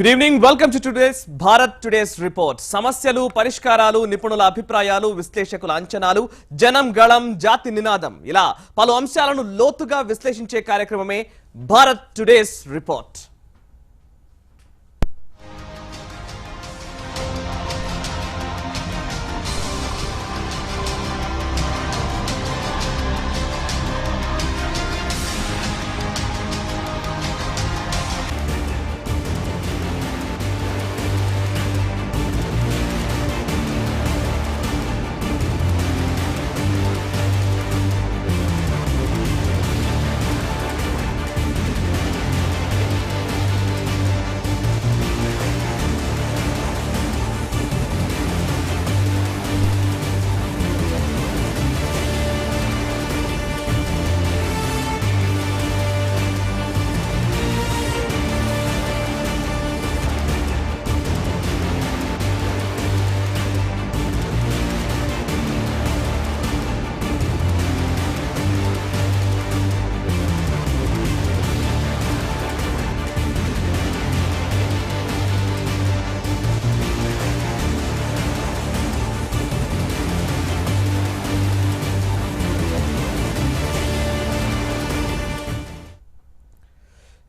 Good evening welcome to today's Bharat today's report సమస్యలు పరిష్కారాలు నిపుణుల అభిప్రాయాలు విశ్లేషకుల అంచనాలు జనం గళం జాతి నినాదం ఇలా పలు అంశాలను లోతుగా విశ్లేషించే కార్యక్రమమే భారత్ టుడేస్ రిపోర్ట్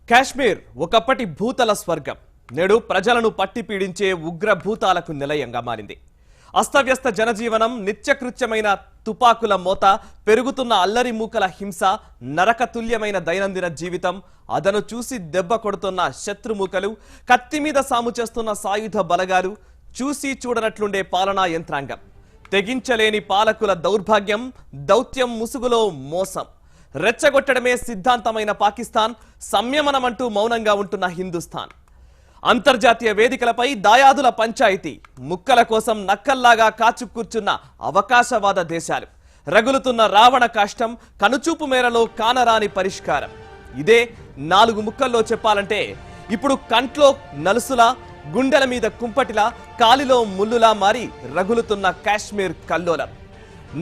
కాశ్మీర్ ఒకప్పటి భూతల స్వర్గం నేడు ప్రజలను పట్టి పీడించే ఉగ్ర భూతాలకు నిలయంగా మారింది. అస్తవ్యస్త జనజీవనం, నిత్యకృత్యమైన తుపాకుల మోత, పెరుగుతున్న అల్లరి మూకల హింస, నరకతుల్యమైన దైనందిన జీవితం, అదను చూసి దెబ్బ కొడుతున్న శత్రుమూకలు, కత్తి మీద సాము చేస్తున్న సాయుధ బలగాలు, చూసి చూడనట్లుండే పాలనా యంత్రాంగం, తెగించలేని పాలకుల దౌర్భాగ్యం, దౌత్యం ముసుగులో మోసం, రెచ్చగొట్టడమే సిద్ధాంతమైన పాకిస్తాన్, సంయమనమంటూ మౌనంగా ఉంటున్న హిందుస్థాన్, అంతర్జాతీయ వేదికలపై దాయాదుల పంచాయతీ, ముక్కల కోసం నక్కల్లాగా కాచుకూర్చున్న అవకాశవాద దేశాలు, రగులుతున్న రావణ కాష్టం, కనుచూపు మేరలో కానరాని పరిష్కారం. ఇదే 4 ముక్కల్లో చెప్పాలంటే ఇప్పుడు కంట్లో నలుసులా, గుండెల మీద కుంపటిలా, కాలిలో ముల్లులా మారి రగులుతున్న కాశ్మీర్ కల్లోలం.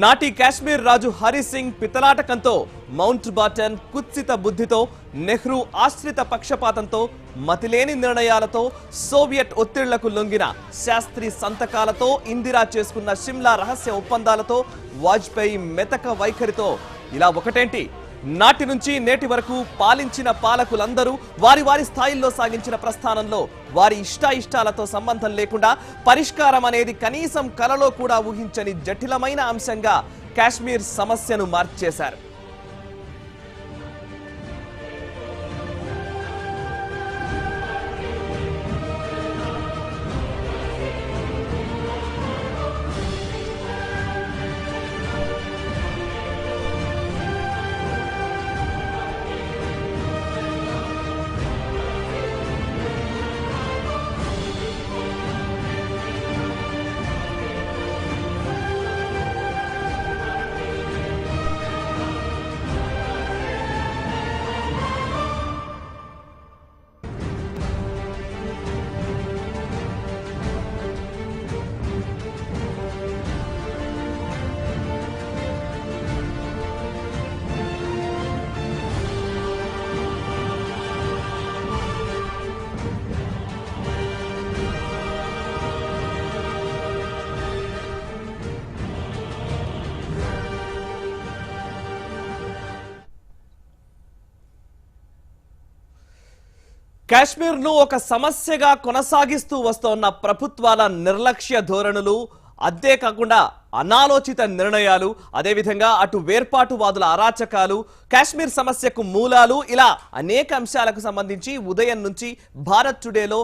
నాటి కాశ్మీర్ రాజు హరి సింగ్ పితలాటకంతో, మౌంట్ బాటన్ కుత్సిత బుద్ధితో, నెహ్రూ ఆశ్రిత పక్షపాతంతో, మతిలేని నిర్ణయాలతో, సోవియట్ ఒత్తిళ్లకు లొంగిన శాస్త్రి సంతకాలతో, ఇందిరా చేసుకున్న షిమ్లా రహస్య ఒప్పందాలతో, వాజ్పేయి మెతక వైఖరితో, ఇలా ఒకటేంటి నాటి నుంచి నేటి వరకు పాలించిన పాలకులందరూ వారి వారి స్థాయిల్లో సాగించిన ప్రస్థానంలో వారి ఇష్టాయిష్టాలతో సంబంధం లేకుండా పరిష్కారం అనేది కనీసం కలలో కూడా ఊహించని జటిలమైన అంశంగా కాశ్మీర్ సమస్యను మార్చేశారు. కాశ్మీర్ను ఒక సమస్యగా కొనసాగిస్తూ వస్తున్న ప్రభుత్వాల నిర్లక్ష్య ధోరణులు, అంతేకాకుండా అనాలోచిత నిర్ణయాలు, అదేవిధంగా అటు వేర్పాటువాదుల అరాచకాలు, కాశ్మీర్ సమస్యకు మూలాలు, ఇలా అనేక అంశాలకు సంబంధించి ఉదయం నుంచి భారత్ టుడేలో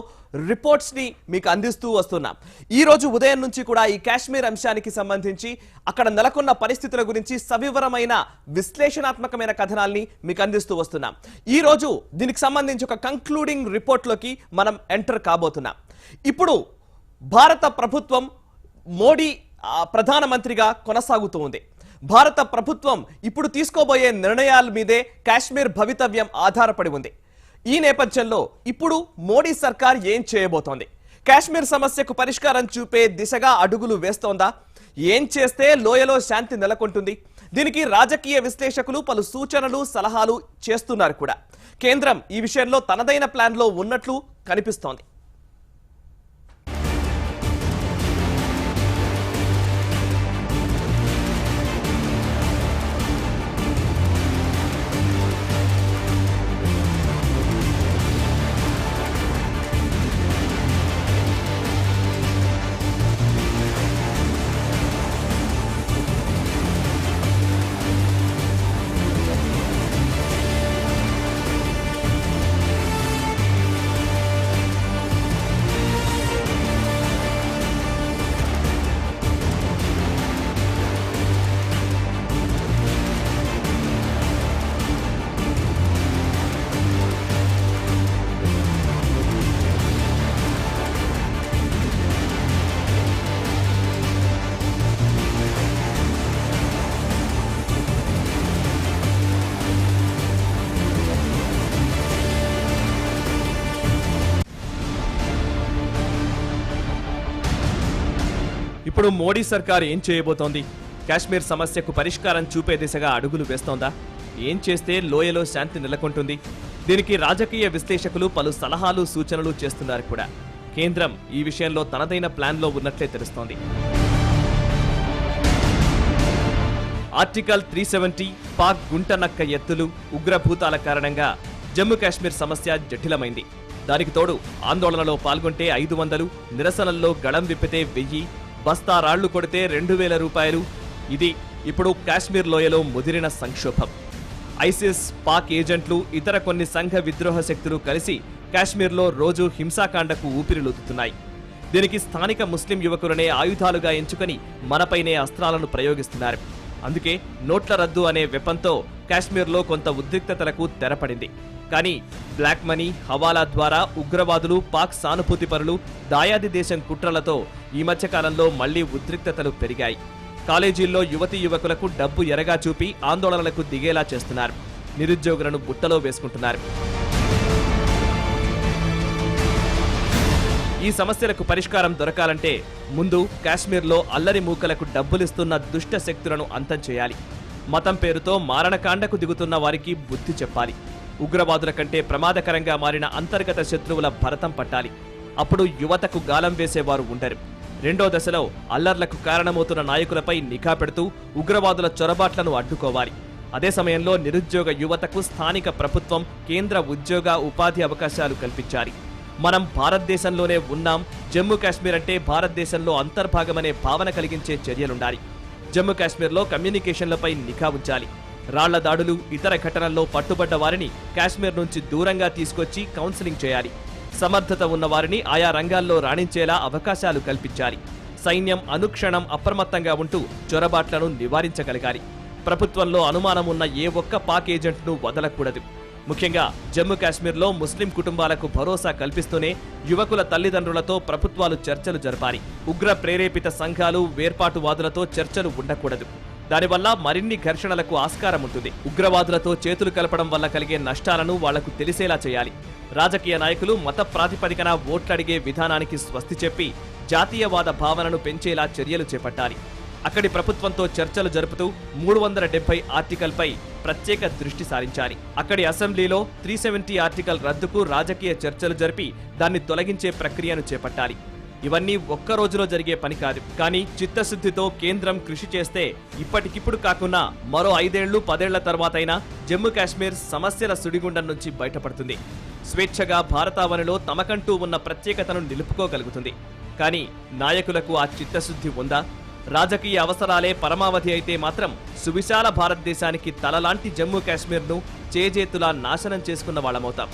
రిపోర్ట్స్ ని మీకు అందిస్తూ వస్తున్నాం. ఈ రోజు ఉదయం నుంచి కూడా ఈ కాశ్మీర్ అంశానికి సంబంధించి అక్కడ నెలకొన్న పరిస్థితుల గురించి సవివరమైన విశ్లేషణాత్మకమైన కథనాల్ని మీకు అందిస్తూ వస్తున్నాం. ఈ రోజు దీనికి సంబంధించి ఒక కంక్లూడింగ్ రిపోర్ట్ లోకి మనం ఎంటర్ కాబోతున్నాం. ఇప్పుడు భారత ప్రభుత్వం మోడీ ప్రధానమంత్రిగా కొనసాగుతూ ఉంది. భారత ప్రభుత్వం ఇప్పుడు తీసుకోబోయే నిర్ణయాల మీదే కాశ్మీర్ భవితవ్యం ఆధారపడి ఉంది. ఈ నేపథ్యంలో ఇప్పుడు మోడీ సర్కార్ ఏం చేయబోతోంది? కాశ్మీర్ సమస్యకు పరిష్కారం చూపే దిశగా అడుగులు వేస్తోందా? ఏం చేస్తే లోయలో శాంతి నెలకొంటుంది? దీనికి రాజకీయ విశ్లేషకులు పలు సూచనలు సలహాలు చేస్తున్నారు కూడా. కేంద్రం ఈ విషయంలో తనదైన ప్లాన్ లో ఉన్నట్లు కనిపిస్తోంది. ఇప్పుడు మోడీ సర్కార్ ఏం చేయబోతోంది? కాశ్మీర్ సమస్యకు పరిష్కారం చూపే దిశగా అడుగులు వేస్తోందా? ఏం చేస్తే లోయలో శాంతి నెలకొంటుంది? దీనికి రాజకీయ విశ్లేషకులు పలు సలహాలు సూచనలు చేస్తున్నారు కూడా. కేంద్రం ఈ విషయంలో తనదైన ప్లాన్లో ఉన్నట్లే తెలుస్తోంది. ఆర్టికల్ 370, పాక్ గుంటనక్క ఎత్తులు, ఉగ్రభూతాల కారణంగా జమ్మూ కాశ్మీర్ సమస్య జటిలమైంది. దానికి తోడు ఆందోళనలో పాల్గొంటే 500, నిరసనల్లో గళం విప్పితే 1000, బస్తా రాళ్లు కొడితే 2000 రూపాయలు. ఇది ఇప్పుడు కాశ్మీర్ లోయలో ముదిరిన సంక్షోభం. ఐసిస్, పాక్ ఏజెంట్లు, ఇతర కొన్ని సంఘ విద్రోహ శక్తులు కలిసి కాశ్మీర్లో రోజు హింసాకాండకు ఊపిరిలూదుతున్నాయి. దీనికి స్థానిక ముస్లిం యువకులనే ఆయుధాలుగా ఎంచుకొని మనపైనే అస్త్రాలను ప్రయోగిస్తున్నారు. అందుకే నోట్ల రద్దు అనే వెపంతో కాశ్మీర్లో కొంత ఉద్రిక్తతలకు తెరపడింది. కానీ బ్లాక్ మనీ, హవాలా ద్వారా ఉగ్రవాదులు, పాక్ సానుభూతిపరులు, దాయాది దేశం కుట్రలతో ఈ మధ్యకాలంలో మళ్లీ ఉద్రిక్తతలు పెరిగాయి. కాలేజీల్లో యువతీ యువకులకు డబ్బు ఎరగా చూపి ఆందోళనలకు దిగేలా చేస్తున్నారు. నిరుద్యోగులను బుట్టలో వేసుకుంటున్నారు. ఈ సమస్యలకు పరిష్కారం దొరకాలంటే ముందు కాశ్మీర్లో అల్లరి మూకలకు డబ్బులిస్తున్న దుష్ట శక్తులను అంతం చేయాలి. మతం పేరుతో మారణకాండకు దిగుతున్న వారికి బుద్ధి చెప్పాలి. ఉగ్రవాదుల కంటే ప్రమాదకరంగా మారిన అంతర్గత శత్రువుల భరతం పట్టాలి. అప్పుడు యువతకు గాలం వేసేవారు ఉండరు. రెండో దశలో అల్లర్లకు కారణమవుతున్న నాయకులపై నిఘా పెడుతూ ఉగ్రవాదుల చొరబాట్లను అడ్డుకోవాలి. అదే సమయంలో నిరుద్యోగ యువతకు స్థానిక ప్రభుత్వం, కేంద్ర ఉద్యోగ, ఉపాధి అవకాశాలు కల్పించాలి. మనం భారతదేశంలోనే ఉన్నాం, జమ్మూ కాశ్మీర్ అంటే భారతదేశంలో అంతర్భాగమనే భావన కలిగించే చర్యలుండాలి. జమ్మూ కాశ్మీర్లో కమ్యూనికేషన్లపై నిఘా ఉంచాలి. రాళ్ల దాడులు, ఇతర ఘటనల్లో పట్టుబడ్డ వారిని కాశ్మీర్ నుంచి దూరంగా తీసుకొచ్చి కౌన్సిలింగ్ చేయాలి. సమర్థత ఉన్న వారిని ఆయా రంగాల్లో రాణించేలా అవకాశాలు కల్పించాలి. సైన్యం అనుక్షణం అప్రమత్తంగా ఉంటూ చొరబాట్లను నివారించగలగాలి. ప్రభుత్వంలో అనుమానం ఉన్న ఏ ఒక్క పాక్ ఏజెంట్ను వదలకూడదు. ముఖ్యంగా జమ్మూ కాశ్మీర్లో ముస్లిం కుటుంబాలకు భరోసా కల్పిస్తూనే యువకుల తల్లిదండ్రులతో ప్రభుత్వాలు చర్చలు జరపాలి. ఉగ్ర ప్రేరేపిత సంఘాలు, వేర్పాటువాదులతో చర్చలు ఉండకూడదు. దానివల్ల మరిన్ని ఘర్షణలకు ఆస్కారం ఉంటుంది. ఉగ్రవాదులతో చేతులు కలపడం వల్ల కలిగే నష్టాలను వాళ్లకు తెలిసేలా చేయాలి. రాజకీయ నాయకులు మత ప్రాతిపదికన ఓట్లడిగే విధానానికి స్వస్తి చెప్పి జాతీయవాద భావనను పెంచేలా చర్యలు చేపట్టాలి. అక్కడి ప్రభుత్వంతో చర్చలు జరుపుతూ 370 ఆర్టికల్పై ప్రత్యేక దృష్టి సారించాలి. అక్కడి అసెంబ్లీలో 370 ఆర్టికల్ రద్దుకు రాజకీయ చర్చలు జరిపి దాన్ని తొలగించే ప్రక్రియను చేపట్టాలి. ఇవన్నీ ఒక్క రోజులో జరిగే పని కాదు. కానీ చిత్తశుద్ధితో కేంద్రం కృషి చేస్తే ఇప్పటికిప్పుడు కాకుండా మరో 5 ఏళ్లు 10 ఏళ్ల తర్వాతైనా జమ్మూ కాశ్మీర్ సమస్యల సుడిగుండం నుంచి బయటపడుతుంది. స్వేచ్ఛగా భారతావనిలో తమకంటూ ఉన్న ప్రత్యేకతను నిలుపుకోగలుగుతుంది. కానీ నాయకులకు ఆ చిత్తశుద్ధి ఉందా? రాజకీయ అవసరాలే పరమావధి అయితే మాత్రం సువిశాల భారతదేశానికి తలలాంటి జమ్మూ కాశ్మీర్ను చేజేతులా నాశనం చేసుకున్న వాళ్ళమవుతాం.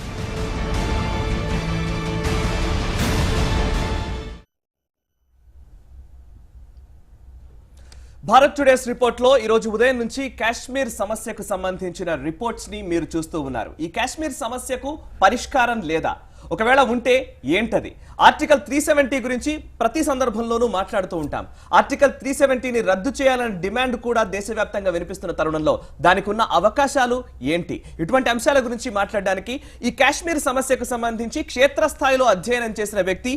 భారత్ టుడేస్ రిపోర్ట్లో ఈరోజు ఉదయం నుంచి కాశ్మీర్ సమస్యకు సంబంధించిన రిపోర్ట్స్ ని మీరు చూస్తూ ఉన్నారు. ఈ కాశ్మీర్ సమస్యకు పరిష్కారం లేదా? ఒకవేళ ఉంటే ఏంటది? ఆర్టికల్ 370 గురించి ప్రతి సందర్భంలోనూ మాట్లాడుతూ ఉంటాం. ఆర్టికల్ 370ని రద్దు చేయాలనే డిమాండ్ కూడా దేశవ్యాప్తంగా వినిపిస్తున్న తరుణంలో దానికి ఉన్న అవకాశాలు ఏంటి? ఇటువంటి అంశాల గురించి మాట్లాడడానికి ఈ కాశ్మీర్ సమస్యకు సంబంధించి క్షేత్రస్థాయిలో అధ్యయనం చేసిన వ్యక్తి,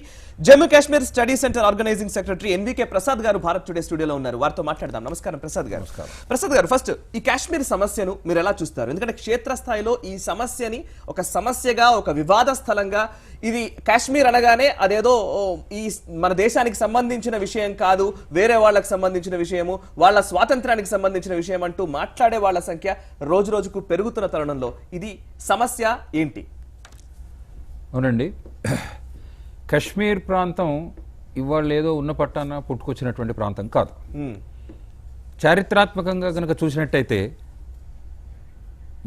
Jammu Kashmir study centre organizing secretary NVK Prasad గారు భారత్ టుడే స్టూడియోలో ఉన్నారు. వారితో మాట్లాడదాం. నమస్కారం ప్రసాద్ గారు. ప్రసాద్ గారు, ఫస్ట్ ఈ కాశ్మీర్ సమస్యను మీరు ఎలా చూస్తారు? ఎందుకంటే క్షేత్రస్థాయిలో ఈ సమస్యని ఒక సమస్యగా, ఒక వివాద స్థలంగా, ఇది కాశ్మీర్ అనగానే అదేదో ఈ మన దేశానికి సంబంధించిన విషయం కాదు, వేరే వాళ్ళకి సంబంధించిన విషయము, వాళ్ళ స్వాతంత్రానికి సంబంధించిన విషయం అంటూ మాట్లాడే వాళ్ళ సంఖ్య రోజు రోజుకు పెరుగుతున్న తరుణంలో ఇది సమస్య ఏంటి? అవునండి, కశ్మీర్ ప్రాంతం ఇవాళ ఏదో ఉన్న పట్టాన పుట్టుకొచ్చినటువంటి ప్రాంతం కాదు. చారిత్రాత్మకంగా కనుక చూసినట్టయితే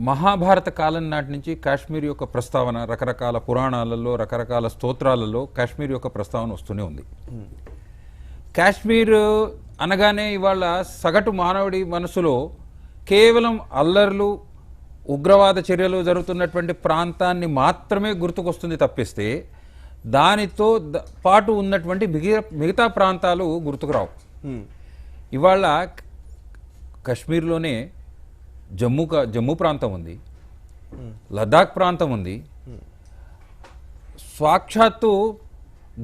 మహాభారత కాలం నాటి నుంచి కాశ్మీర్ యొక్క ప్రస్తావన రకరకాల పురాణాలలో, రకరకాల స్తోత్రాలలో కాశ్మీర్ యొక్క ప్రస్తావన వస్తూనే ఉంది. కాశ్మీర్ అనగానే ఇవాళ సగటు మానవుడి మనసులో కేవలం అల్లర్లు, ఉగ్రవాద చర్యలు జరుగుతున్నటువంటి ప్రాంతాన్ని మాత్రమే గుర్తుకొస్తుంది తప్పిస్తే దానితో పాటు ఉన్నటువంటి మిగతా ప్రాంతాలు గుర్తుకురావు. ఇవాళ కశ్మీర్లోనే జమ్మూ ప్రాంతం ఉంది, లదాఖ్ ప్రాంతం ఉంది. సాక్షాత్తు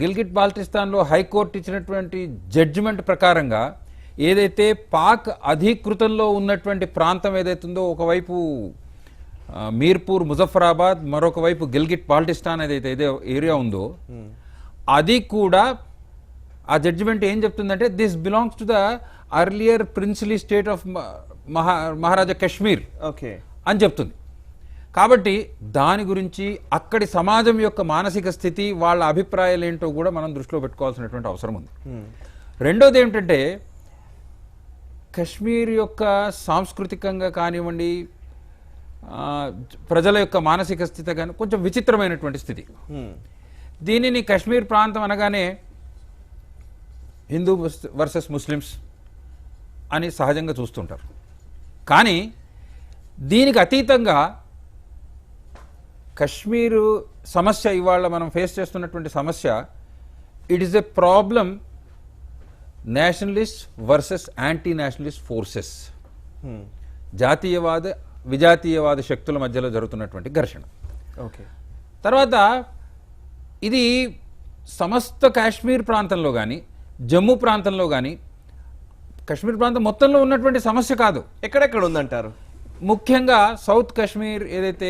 గిల్గిట్ బాల్టిస్తాన్లో హైకోర్టు ఇచ్చినటువంటి జడ్జిమెంట్ ప్రకారంగా ఏదైతే పాక్ అధీకృతంలో ఉన్నటువంటి ప్రాంతం ఏదైతుందో ఒకవైపు మీర్పూర్ ముజఫరాబాద్ మరొక వైపు గిల్గిట్ బాల్టిస్తాన్ ఏదైతే ఏరియా ఉందో అది కూడా ఆ జడ్జిమెంట్ ఏం చెప్తుందంటే this belongs to the earlier princely state of Maharaja Kashmir okay అని చెప్తుంది. కాబట్టి దాని గురించి అక్కడి సమాజం యొక్క మానసిక స్థితి వాళ్ళ అభిప్రాయాలు ఏంటో కూడా మనం దృష్టిలో పెట్టుకోవాల్సినటువంటి అవసరం ఉంది. రెండోది ఏమిటంటే కశ్మీర్ యొక్క సాంస్కృతికంగా కానివ్వండి ప్రజల యొక్క మానసిక స్థితి కానీ కొంచెం విచిత్రమైనటువంటి స్థితి. దీనిని కశ్మీర్ ప్రాంతం అనగానే హిందూ వర్సెస్ ముస్లిమ్స్ అని సహజంగా చూస్తుంటారు. కానీ దీనికి అతీతంగా కశ్మీరు సమస్య ఇవాళ మనం ఫేస్ చేస్తున్నటువంటి సమస్య it is a problem Nationalist versus anti Nationalist forces, జాతీయవాద విజాతీయవాద శక్తుల మధ్యలో జరుగుతున్నటువంటి ఘర్షణ. ఓకే, తర్వాత ఇది సమస్త కాశ్మీర్ ప్రాంతంలో కానీ జమ్మూ ప్రాంతంలో కానీ కశ్మీర్ ప్రాంతం మొత్తంలో ఉన్నటువంటి సమస్య కాదు. ఎక్కడెక్కడ ఉందంటారు? ముఖ్యంగా సౌత్ కశ్మీర్ ఏదైతే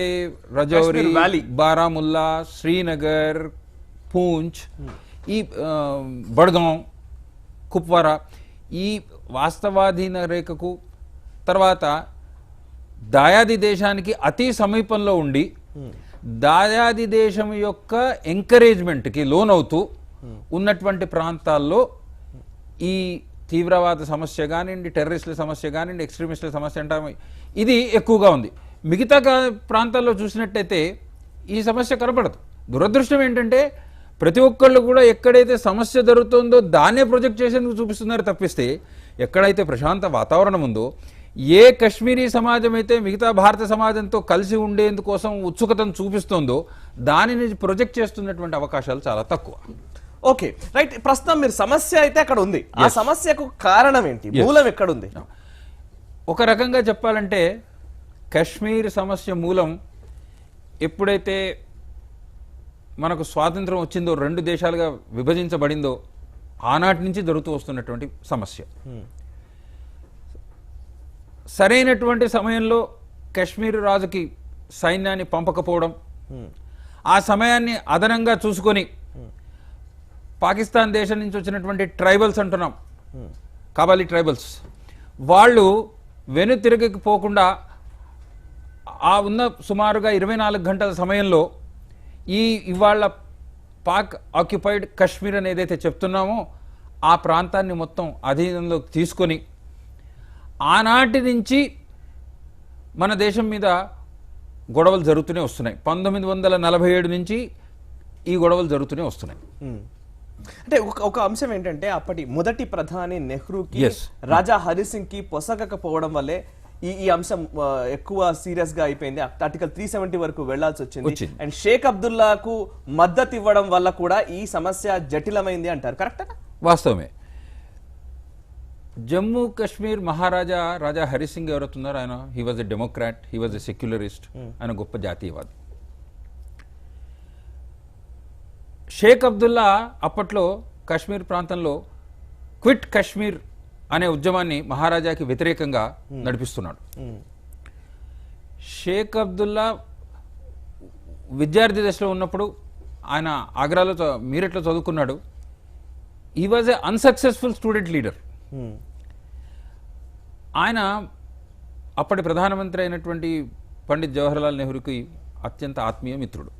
రజౌరి, బారాముల్లా, శ్రీనగర్, పూంచ్, ఈ బడ్గాం, కుప్వారా, ఈ వాస్తవాధీన రేఖకు తర్వాత దాయాది దేశానికి అతి సమీపంలో ఉండి దాయాది దేశం యొక్క ఎంకరేజ్మెంట్కి లోనవుతూ ఉన్నటువంటి ప్రాంతాల్లో ఈ తీవ్రవాద సమస్య కానివ్వండి, టెర్రరిస్టుల సమస్య కానివ్వండి, ఎక్స్ట్రీమిస్టుల సమస్య అంటాము, ఇది ఎక్కువగా ఉంది. మిగతా ప్రాంతాల్లో చూసినట్టయితే ఈ సమస్య కనపడదు. దురదృష్టం ఏంటంటే ప్రతి ఒక్కళ్ళు కూడా ఎక్కడైతే సమస్య జరుగుతుందో దాన్నే ప్రొజెక్ట్ చేసేందుకు చూపిస్తున్నారు తప్పిస్తే ఎక్కడైతే ప్రశాంత వాతావరణం ఉందో, ఏ కశ్మీరీ సమాజం అయితే మిగతా భారత సమాజంతో కలిసి ఉండేందుకోసం ఉత్సుకతను చూపిస్తుందో దానిని ప్రొజెక్ట్ చేస్తున్నటువంటి అవకాశాలు చాలా తక్కువ. Okay, right. ప్రస్తుతం మీరు సమస్య అయితే అక్కడ ఉంది, ఆ సమస్యకు కారణం ఏంటి, మూలం ఎక్కడుంది? ఒక రకంగా చెప్పాలంటే కశ్మీర్ సమస్య మూలం ఎప్పుడైతే మనకు స్వాతంత్రం వచ్చిందో, రెండు దేశాలుగా విభజించబడిందో ఆనాటి నుంచి జరుగుతూ వస్తున్నటువంటి సమస్య. సరైనటువంటి సమయంలో కశ్మీర్ రాజుకి సైన్యాన్ని పంపకపోవడం, ఆ సమయాన్ని అదనంగా చూసుకొని పాకిస్తాన్ దేశం నుంచి వచ్చినటువంటి ట్రైబల్స్ అంటున్నాం, కబాలి ట్రైబల్స్, వాళ్ళు వెనుతిరగకపోకుండా ఆ ఉన్న సుమారుగా 24 గంటల సమయంలో ఇవాళ పాక్ ఆక్యుపైడ్ కశ్మీర్ అని ఏదైతే చెప్తున్నామో ఆ ప్రాంతాన్ని మొత్తం అధీనంలోకి తీసుకొని ఆనాటి నుంచి మన దేశం మీద గొడవలు జరుగుతూనే వస్తున్నాయి. 1947 నుంచి ఈ గొడవలు జరుగుతూనే వస్తున్నాయి. అంటే ఒక అంశం ఏంటంటే అప్పటి మొదటి ప్రధాని నెహ్రూకి రాజా హరి సింగ్ కి పొసగకపోవడం వల్లే ఈ అంశం ఎక్కువ సీరియస్ గా అయిపోయింది. ఆర్టికల్ 370 వరకు వెళ్లాల్సి వచ్చింది. అండ్ షేక్ అబ్దుల్లాకు మద్దతు ఇవ్వడం వల్ల కూడా ఈ సమస్య జటిలమైంది అంటారు, కరెక్టా? వాస్తవమే. జమ్మూ కాశ్మీర్ మహారాజా రాజా హరి సింగ్ ఎవరవుతున్నారో ఆయన he was a Democrat, he was a secularist, ఆయన గొప్ప జాతీయవాది. షేక్ అబ్దుల్లా అప్పట్లో కాశ్మీర్ ప్రాంతంలో క్విట్ కాశ్మీర్ అనే ఉద్యమాన్ని మహారాజాకి వ్యతిరేకంగా నడిపిస్తున్నాడు. షేక్ అబ్దుల్లా విద్యార్థి దశలో ఉన్నప్పుడు ఆయన ఆగ్రాలో మీరట్లో చదువుకున్నాడు. He was a unsuccessful student leader. ఆయన అప్పటి ప్రధానమంత్రి అయినటువంటి పండిత్ జవహర్లాల్ నెహ్రూకి అత్యంత ఆత్మీయ మిత్రుడు.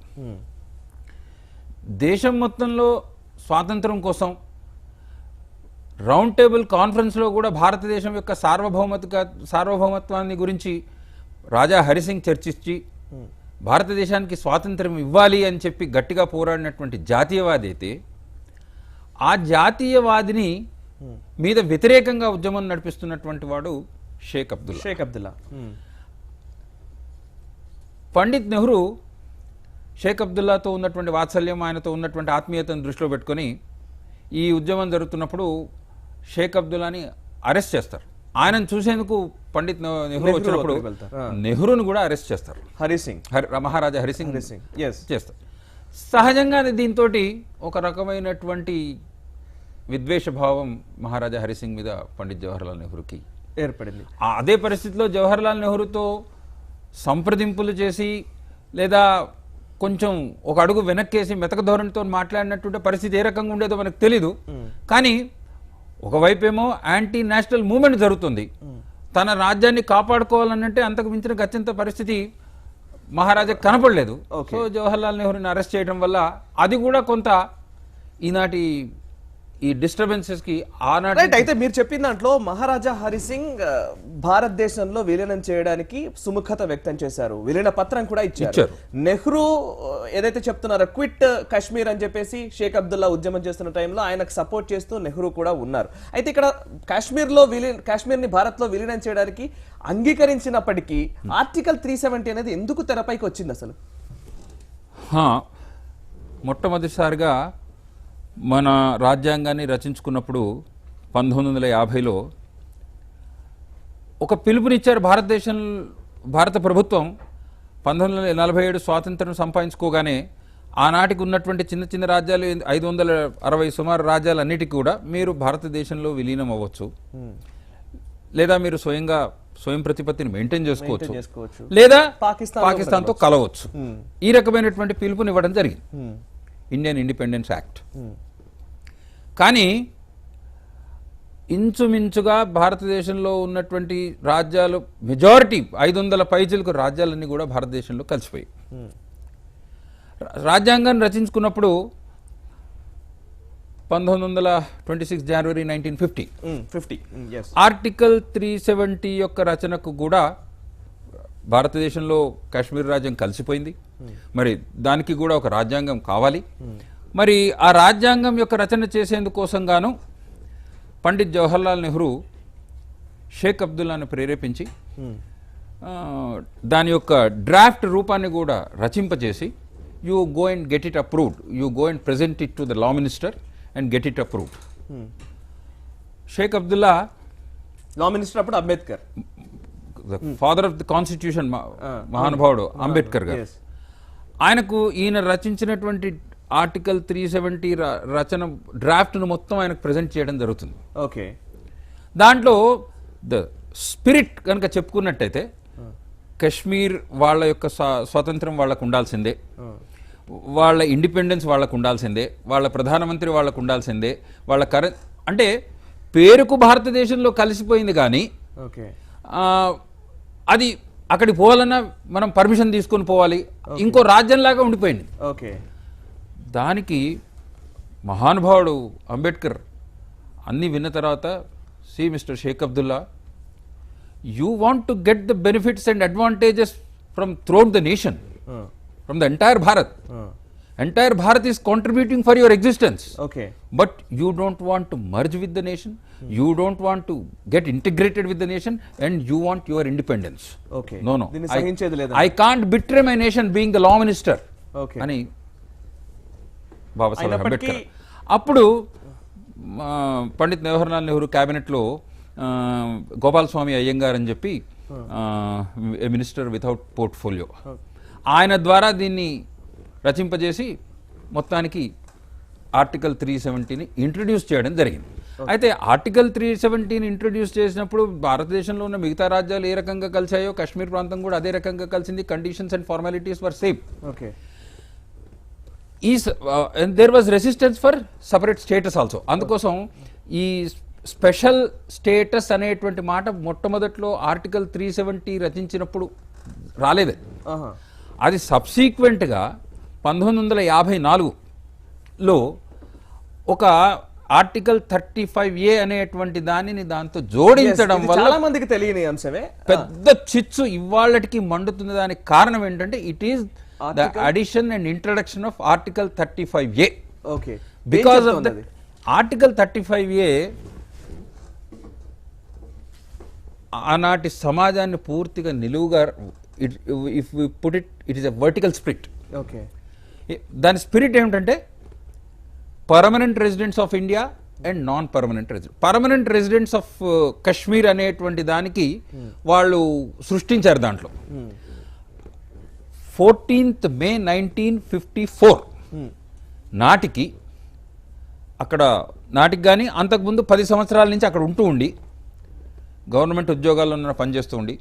దేశం మొత్తంలో స్వాతంత్రం కోసం రౌండ్ టేబుల్ కాన్ఫరెన్స్లో కూడా భారతదేశం యొక్క సార్వభౌమత్వాన్ని గురించి రాజా హరిసింగ్ చర్చించి భారతదేశానికి స్వాతంత్రం ఇవ్వాలి అని చెప్పి గట్టిగా పోరాడినటువంటి జాతీయవాది అయితే ఆ జాతీయవాదిని మీద వ్యతిరేకంగా ఉద్యమం నడిపిస్తున్నటువంటి వాడు షేక్ అబ్దుల్లా. పండిత్ నెహ్రూ షేక్ అబ్దుల్లాతో ఉన్నటువంటి వాత్సల్యం, ఆయనతో ఉన్నటువంటి ఆత్మీయతను దృష్టిలో పెట్టుకొని ఈ ఉద్యమం జరుగుతున్నప్పుడు షేక్ అబ్దుల్లాని అరెస్ట్ చేస్తారు. ఆయనను చూసేందుకు పండిత్ నెహ్రూ వచ్చినప్పుడు నెహ్రూను కూడా అరెస్ట్ చేస్తారు. హరిసింగ్ మహారాజా హరిసింగ్ చేస్తారు. సహజంగానే దీంతో ఒక రకమైనటువంటి విద్వేష భావం మహారాజా హరిసింగ్ మీద పండిత్ జవహర్లాల్ నెహ్రూకి ఏర్పడింది. అదే పరిస్థితిలో జవహర్లాల్ నెహ్రూతో సంప్రదింపులు చేసి లేదా కొంచెం ఒక అడుగు వెనక్కేసి మెతక ధోరణితో మాట్లాడినట్టుంటే పరిస్థితి ఏ రకంగా ఉండేదో మనకు తెలీదు. కానీ ఒకవైపేమో యాంటీ నేషనల్ మూవ్మెంట్ జరుగుతుంది. తన రాజ్యాన్ని కాపాడుకోవాలనంటే అంతకు మించిన గత్యంత పరిస్థితి మహారాజా కనపడలేదు. సో జవహర్లాల్ నెహ్రూని అరెస్ట్ చేయడం వల్ల అది కూడా కొంత ఈనాటి ఈ డిస్టర్బెన్సెస్ కి ఆనాటి అయితే మీరు చెప్పిన దాంట్లో మహారాజా హరిసింగ్ భారతదేశంలో విలీనం చేయడానికి సుముఖత వ్యక్తం చేశారు, విలీన పత్రం కూడా ఇచ్చారు. నెహ్రూ ఏదైతే చెప్తున్నారో క్విట్ కాశ్మీర్ అని చెప్పేసి షేక్ అబ్దుల్లా ఉద్యమం చేస్తున్న టైంలో ఆయనకు సపోర్ట్ చేస్తూ నెహ్రూ కూడా ఉన్నారు. అయితే ఇక్కడ కాశ్మీర్ ని భారత్ లో విలీనం చేయడానికి అంగీకరించినప్పటికీ ఆర్టికల్ 370 అనేది ఎందుకు తెరపైకి వచ్చింది అసలు? మొట్టమొదటిసారిగా మన రాజ్యాంగాన్ని రచించుకున్నప్పుడు 1950లో ఒక పిలుపునిచ్చారు భారత ప్రభుత్వం. 1947 స్వాతంత్రం సంపాదించుకోగానే ఆనాటికి ఉన్నటువంటి చిన్న చిన్న రాజ్యాలు 560 సుమారు రాజ్యాలన్నిటికీ కూడా మీరు భారతదేశంలో విలీనం అవ్వచ్చు, లేదా మీరు స్వయం ప్రతిపత్తిని మెయింటైన్ చేసుకోవచ్చు, లేదా పాకిస్తాన్తో కలవచ్చు. ఈ రకమైనటువంటి పిలుపునివ్వడం జరిగింది, ఇండియన్ ఇండిపెండెన్స్ యాక్ట్. కానీ ఇంచుమించుగా భారతదేశంలో ఉన్నటువంటి రాజ్యాలు మెజారిటీ 500 పైచిలకు రాజ్యాలన్నీ కూడా భారతదేశంలో కలిసిపోయి రాజ్యాంగాన్ని రచించుకున్నప్పుడు 1926 జనవరి 1950 ఆర్టికల్ 370 యొక్క రచనకు కూడా భారతదేశంలో కాశ్మీర్ రాజ్యం కలిసిపోయింది. మరి దానికి కూడా ఒక రాజ్యాంగం కావాలి. మరి ఆ రాజ్యాంగం యొక్క రచన చేసేందుకోసం గాను పండిత్ జవహర్లాల్ నెహ్రూ షేక్ అబ్దుల్లాను ప్రేరేపించి దాని యొక్క డ్రాఫ్ట్ రూపాన్ని కూడా రచింపజేసి you go and get it approved, you go and present it to the law minister and get it approved. Sheikh Abdullah law minister అప్పుడు Ambedkar, father of the constitution మహానుభావుడు అంబేద్కర్ గారు, ఆయనకు ఈయన రచించినటువంటి ఆర్టికల్ 370 రచన డ్రాఫ్ట్ను మొత్తం ఆయనకు ప్రజెంట్ చేయడం జరుగుతుంది. ఓకే, దాంట్లో ద స్పిరిట్ కనుక చెప్పుకున్నట్టయితే కశ్మీర్ వాళ్ళ యొక్క స్వాతంత్రం వాళ్ళకు ఉండాల్సిందే, వాళ్ళ ఇండిపెండెన్స్ వాళ్ళకు ఉండాల్సిందే, వాళ్ళ ప్రధానమంత్రి వాళ్ళకు ఉండాల్సిందే, వాళ్ళ అంటే పేరుకు భారతదేశంలో కలిసిపోయింది కానీ అది అక్కడికి పోవాలన్నా మనం పర్మిషన్ తీసుకొని పోవాలి, ఇంకో రాజ్యంలాగా ఉండిపోయింది. ఓకే, దానికి మహానుభావుడు అంబేద్కర్ అన్ని విన్న తర్వాత, see mister Sheikh Abdullah, you want to get the benefits and advantages from throughout the nation, from the entire Bharat. Entire Bharat is contributing for your existence, but you don't want to merge with the nation, you don't want to get integrated with the nation, and you want your independence. No, I can't betray my nation being the law minister అని బాబాసాహెబ్ అంబేద్కర్. అప్పుడు పండిత్ జవహర్లాల్ నెహ్రూ క్యాబినెట్లో గోపాల్ స్వామి అయ్యంగార్ అని చెప్పి minister without portfolio, ఆయన ద్వారా దీన్ని రచింపజేసి మొత్తానికి article 370ని introduce చేయడం జరిగింది. అయితే ఆర్టికల్ 370ని ఇంట్రడ్యూస్ చేసినప్పుడు భారతదేశంలో ఉన్న మిగతా రాజ్యాలు ఏ రకంగా కలిసాయో కాశ్మీర్ ప్రాంతం కూడా అదే రకంగా కలిసింది. Conditions and formalities were same. There was resistance for separate status also. అందుకోసం ఈ స్పెషల్ స్టేటస్ అనేటువంటి మాట మొట్టమొదట్లో ఆర్టికల్ 370 రచించినప్పుడు రాలేదు. అది సబ్సీక్వెంట్గా 1954లో ఒక ఆర్టికల్ 35A అనేటువంటి దానిని దాంతో జోడించడం వల్ల చాలా మందికి తెలియని అంశమే, పెద్ద చిచ్చు ఇవాళకి మండుతున్న. దానికి కారణం ఏంటంటే it is the addition and introduction of article 35A. Okay, because of that article 35A ఆనాటి సమాజాన్ని పూర్తిగా నిలువుగా, if we put it, it is a vertical spirit. Okay, దాని స్పిరిట్ ఏమిటంటే permanent residents of India and non permanent resident. Permanent residents of Kashmir అనేటువంటి దానికి వాళ్ళు సృష్టించారు. దాంట్లో 14th May 1954 నాటికి అక్కడ నాటికి కానీ అంతకుముందు 10 సంవత్సరాల నుంచి అక్కడ ఉంటూ ఉండి గవర్నమెంట్ ఉద్యోగాల్లో పనిచేస్తూ ఉండి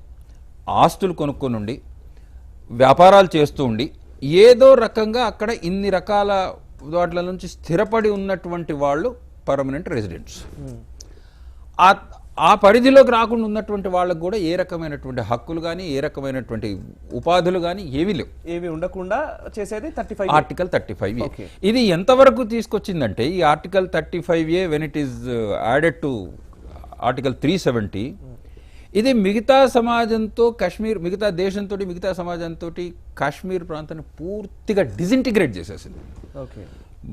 ఆస్తులు కొనుక్కొని ఉండి వ్యాపారాలు చేస్తూ ఉండి ఏదో రకంగా అక్కడ ఇన్ని రకాల వాటిల నుంచి స్థిరపడి ఉన్నటువంటి వాళ్ళు పర్మనెంట్ రెసిడెంట్స్. ఆ పరిధిలోకి రాకుండా ఉన్నటువంటి వాళ్ళకు కూడా ఏ రకమైనటువంటి హక్కులు కానీ ఏ రకమైనటువంటి ఉపాధులు కానీ ఏమీ లేవు, ఏవి ఉండకుండా చేసేది 35 ఆర్టికల్ 35A. ఇది ఎంతవరకు తీసుకొచ్చిందంటే ఈ article 35A when it is added to article 370 ఇది మిగతా సమాజంతో కాశ్మీర్ మిగతా దేశంతో మిగతా సమాజంతో కాశ్మీర్ ప్రాంతాన్ని పూర్తిగా డిసింటిగ్రేట్ చేసేసింది.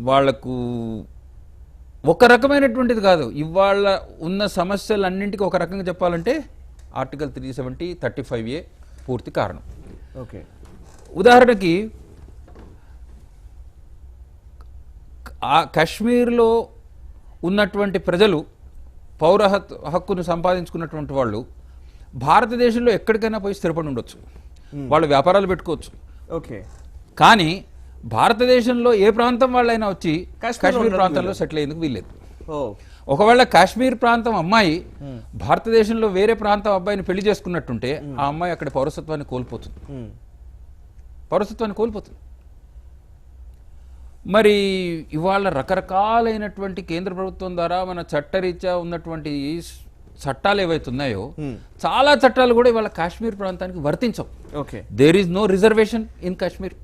వాళ్లకు ఒక రకమైనటువంటిది కాదు, ఇవాళ ఉన్న సమస్యలన్నింటికి ఒక రకంగా చెప్పాలంటే ఆర్టికల్ 370 35A పూర్తి కారణం. ఉదాహరణకి కాశ్మీర్లో ఉన్నటువంటి ప్రజలు పౌర హక్కును సంపాదించుకున్నటువంటి వాళ్ళు భారతదేశంలో ఎక్కడికైనా పోయి స్థిరపడి ఉండొచ్చు, వాళ్ళు వ్యాపారాలు పెట్టుకోవచ్చు. కానీ భారతదేశంలో ఏ ప్రాంతం వాళ్ళైనా వచ్చి కాశ్మీర్ ప్రాంతంలో సెటిల్ అయ్యేందుకు వీల్లేదు. ఒకవేళ కాశ్మీర్ ప్రాంతం అమ్మాయి భారతదేశంలో వేరే ప్రాంతం అబ్బాయిని పెళ్లి చేసుకున్నట్టుంటే ఆ అమ్మాయి అక్కడ పౌరసత్వాన్ని కోల్పోతుంది. మరి ఇవాళ రకరకాలైనటువంటి కేంద్ర ప్రభుత్వం ద్వారా మన చట్టరీత్యా ఉన్నటువంటి చట్టాలు ఏవైతున్నాయో చాలా చట్టాలు కూడా ఇవాళ కాశ్మీర్ ప్రాంతానికి వర్తించవు. There is no reservation in Kashmir.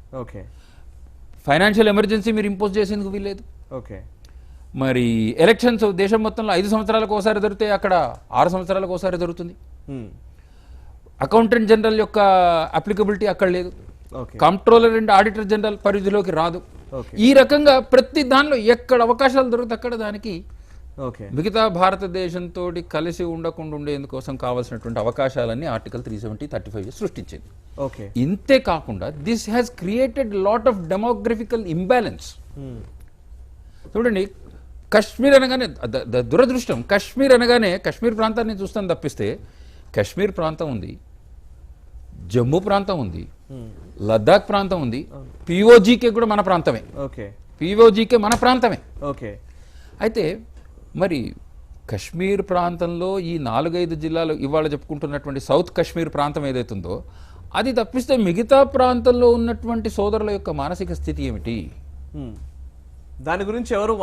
Financial emergency మీరు ఇంపోజ్ చేసేందుకు వీల్లేదు. మరి ఎలక్షన్స్ దేశం మొత్తంలో 5 సంవత్సరాలకు ఒకసారి జరుగుతాయి, అక్కడ 6 సంవత్సరాలకు ఒకసారి జరుగుతుంది. అకౌంటెంట్ జనరల్ యొక్క అప్లికబిలిటీ అక్కడ లేదు, కంట్రోలర్ అండ్ ఆడిటర్ జనరల్ పరిధిలోకి రాదు. ఈ రకంగా ప్రతి దానిలో ఎక్కడ అవకాశాలు దొరుకుతాయి అక్కడ దానికి మిగతా భారతదేశంతో కలిసి ఉండకుండా ఉండేందుకోసం కావాల్సినటువంటి అవకాశాలన్నీ ఆర్టికల్ 370 35 సృష్టించింది. ఇంతే కాకుండా this has created lot of demographical imbalance. చూడండి, కాశ్మీర్ అనగానే దురదృష్టం, కాశ్మీర్ అనగానే కాశ్మీర్ ప్రాంతాన్ని చూస్తాను తప్పిస్తే కాశ్మీర్ ప్రాంతం ఉంది, జమ్మూ ప్రాంతం ఉంది, లద్దాఖ్ ప్రాంతం ఉంది, పిఓజీకే కూడా మన ప్రాంతమే. పిఓజీకే మన ప్రాంతమే. అయితే మరి కశ్మీర్ ప్రాంతంలో ఈ 4-5 జిల్లాలు ఇవాళ చెప్పుకుంటున్నటువంటి సౌత్ కాశ్మీర్ ప్రాంతం ఏదైతుందో అది తప్పిస్తే మిగతా ప్రాంతంలో ఉన్నటువంటి సోదరుల యొక్క మానసిక స్థితి ఏమిటి? దాని గురించి ఎవరు